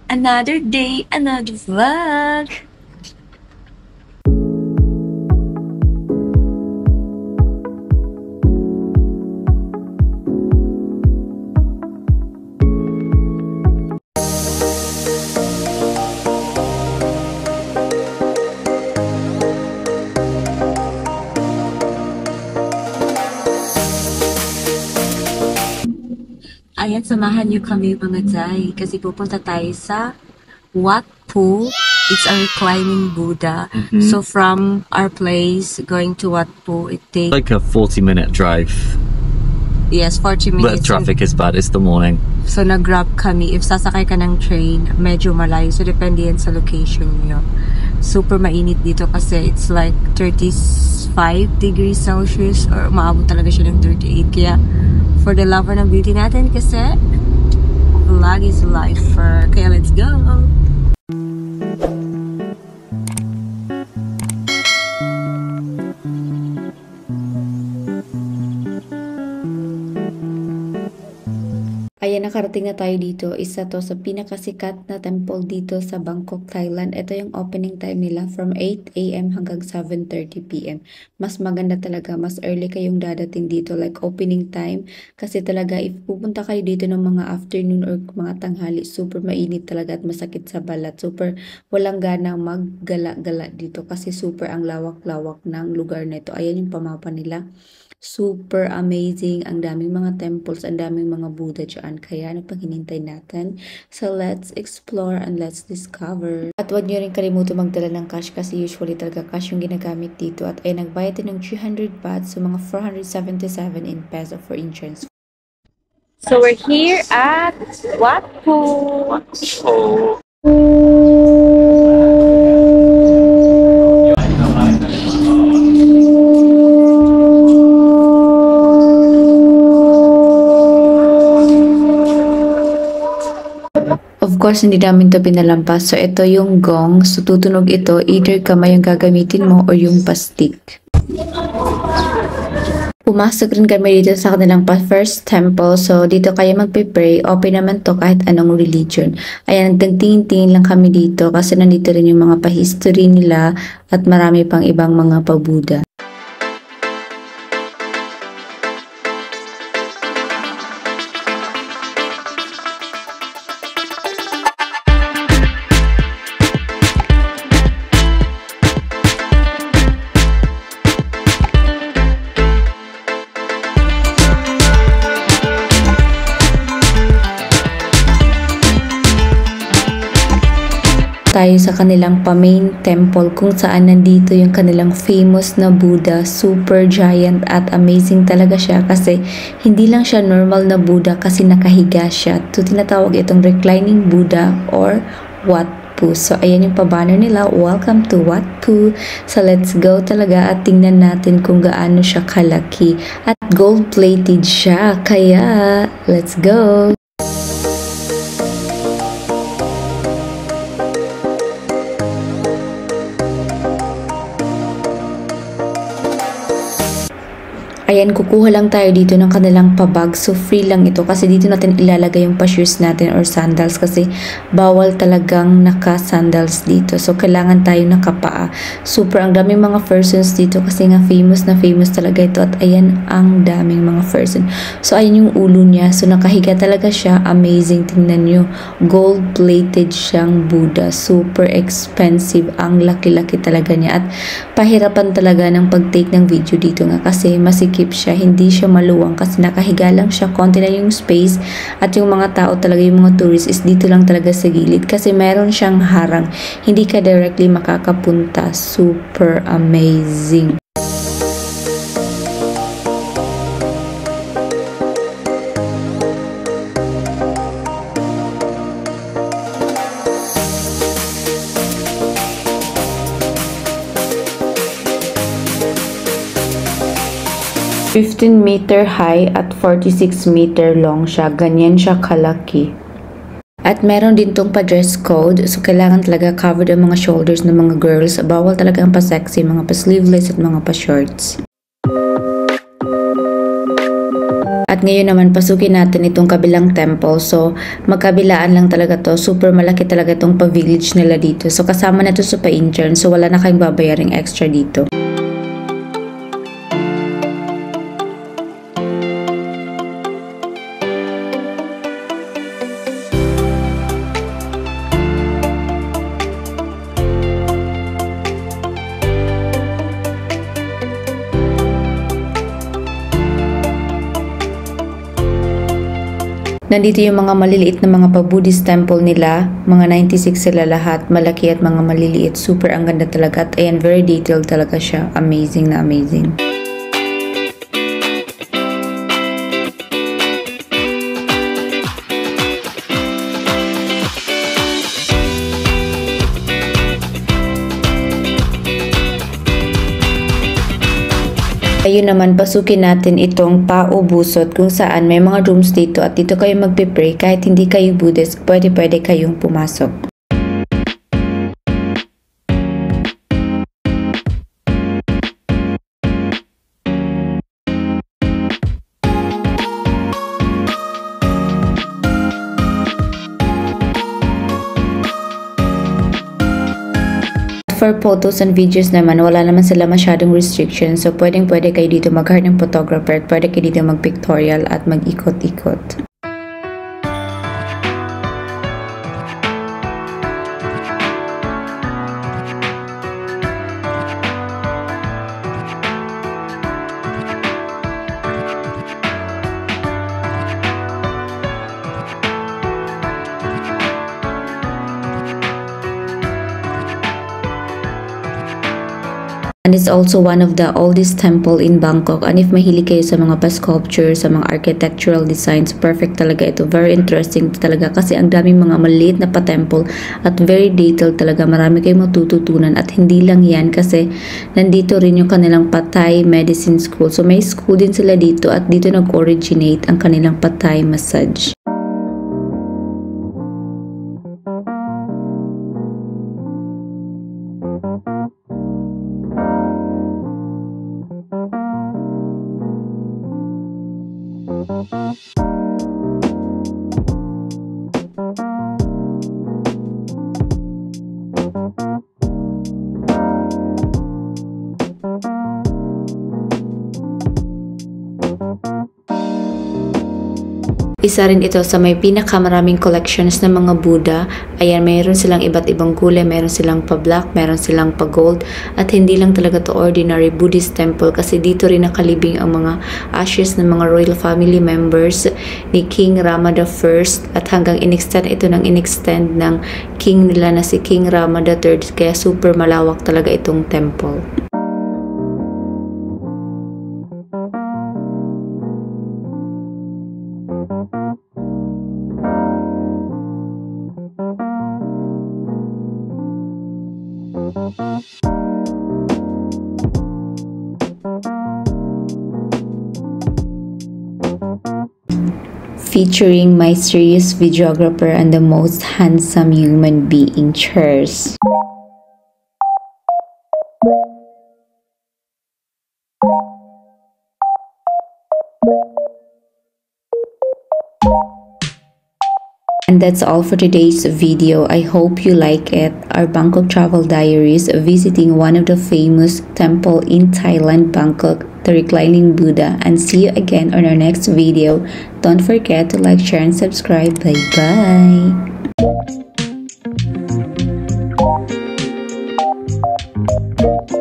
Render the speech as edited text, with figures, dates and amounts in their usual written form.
Another day, another vlog. Ayan, samahan niyo kami mga Day kasi pupunta tayo sa Wat Pho. It's a reclining Buddha. So from our place going to Wat Pho, it takes like a 40-minute drive. yes, 40 But minutes. traffic is bad. It's the morning. So nag-grab kami. If sasakay ka ng train, medyo malayo. So depende yan sa location niyo. Super mainit dito kasi it's like 35 degrees Celsius or umaabot talaga siya ng 38. Kaya for the lover ng beauty natin kasi vlog is life. Kaya let's go! Ayan, nakarating na tayo dito. Isa to sa pinakasikat na temple dito sa Bangkok, Thailand. Ito yung opening time nila from 8 AM hanggang 7:30 PM. Mas maganda talaga, mas early kayong dadating dito like opening time. Kasi talaga if pupunta kayo dito ng mga afternoon or mga tanghali, super mainit talaga at masakit sa balat. Super walang gana maggala-gala dito kasi super ang lawak-lawak ng lugar na ito. Ayan yung pamapa nila. Super amazing. Ang daming mga temples, ang daming mga Buddha dyan. Kaya ano pang hinintay natin? So let's explore and let's discover. At huwag nyo rin kalimutan magdala ng cash kasi usually talaga cash yung ginagamit dito. At ay nagbayad din ng 300 baht, so mga 477 in peso for entrance. So we're here at Wat Pho. Oh. Of course, hindi namin to pinalampas. So, ito yung gong. So, tutunog ito. Either kamay yung gagamitin mo or yung pastik. Pumasok rin kami dito sa kanilang first temple. So, dito kayo magpe-pray. Open naman to kahit anong religion. Ayan, nagtingin-tingin lang kami dito kasi nandito rin yung mga pa-history nila at marami pang ibang mga pa-Buddha. Tayo sa kanilang pa-main temple kung saan nandito yung kanilang famous na Buddha, super giant at amazing talaga siya kasi hindi lang siya normal na Buddha kasi nakahiga siya. So tinatawag itong reclining Buddha or Wat Pho. So ayan yung pa-banner nila, welcome to Wat Pho. So let's go talaga at tingnan natin kung gaano siya kalaki at gold-plated siya. Kaya let's go! Ayan, kukuha lang tayo dito ng kanilang pabag. So, free lang ito kasi dito natin ilalagay yung pa-shoes natin or sandals kasi bawal talagang naka-sandals dito. So, kailangan tayo nakapaa. Super, ang daming mga persons dito kasi nga famous na famous talaga ito. At ayan, ang daming mga person. So, ayan yung ulo niya. So, nakahiga talaga siya. Amazing. Tingnan nyo. Gold-plated siyang Buddha. Super expensive. Ang laki-laki talaga niya. At pahirapan talaga ng pag-take ng video dito nga kasi masikip siya, hindi siya maluwang kasi nakahiga lang siya, konti na yung space at yung mga tao talaga, yung mga tourists is dito lang talaga sa gilid kasi meron siyang harang, hindi ka directly makakapunta. Super amazing. 15-meter high at 46-meter long siya. Ganyan siya kalaki. At meron din tong pa-dress code. So, kailangan talaga covered ang mga shoulders ng mga girls. Bawal talaga ang pa-sexy, mga pa-sleeveless at mga pa-shorts. At At ngayon naman pasukin natin itong kabilang temple. So magkabilaan lang talaga to. Super malaki talaga itong pa-village nila dito. So kasama na to sa pa-intern. So wala na kayong babayaring extra dito. Nandito yung mga maliliit na mga pa-Buddhist temple nila. Mga 96 sila lahat. Malaki at mga maliliit. Super ang ganda talaga. At ayan, very detailed talaga siya. Amazing na amazing. Ayun naman, pasukin natin itong Pao Busot kung saan may mga rooms dito at dito kayo magpe-pray. Kahit hindi kayo Buddhist, pwede kayong pumasok. For photos and videos naman, wala naman sila masyadong restrictions. So, pwede kayo dito mag-hire ng photographer at pwede kayo dito mag-pictorial at mag-ikot-ikot. And it's also one of the oldest temple in Bangkok. And if mahilig kayo sa mga pa-sculpture, sa mga architectural designs, perfect talaga ito. Very interesting talaga kasi ang daming mga maliit na pa-temple at very detailed talaga. Marami kayong matututunan at hindi lang yan kasi nandito rin yung kanilang Patay Medicine School. So may school din sila dito at dito nag-originate ang kanilang Patay massage. Isa rin ito sa may pinakamaraming collections ng mga Buddha. Ayan, mayroon silang iba't ibang kulay, mayroon silang pa-black, mayroon silang pa-gold. At hindi lang talaga to ordinary Buddhist temple kasi dito rin nakalibing ang mga ashes ng mga royal family members ni King Ramada I at hanggang in-extend ito ng in-extend ng king nila na si King Ramada III. Kaya super malawak talaga itong temple. Featuring my serious videographer and the most handsome human being, Cheers. And that's all for today's video. I hope you like it. Our Bangkok travel diaries, visiting one of the famous temple in Thailand, Bangkok, the Reclining Buddha. And see you again on our next video. Don't forget to like, share, and subscribe. Bye bye.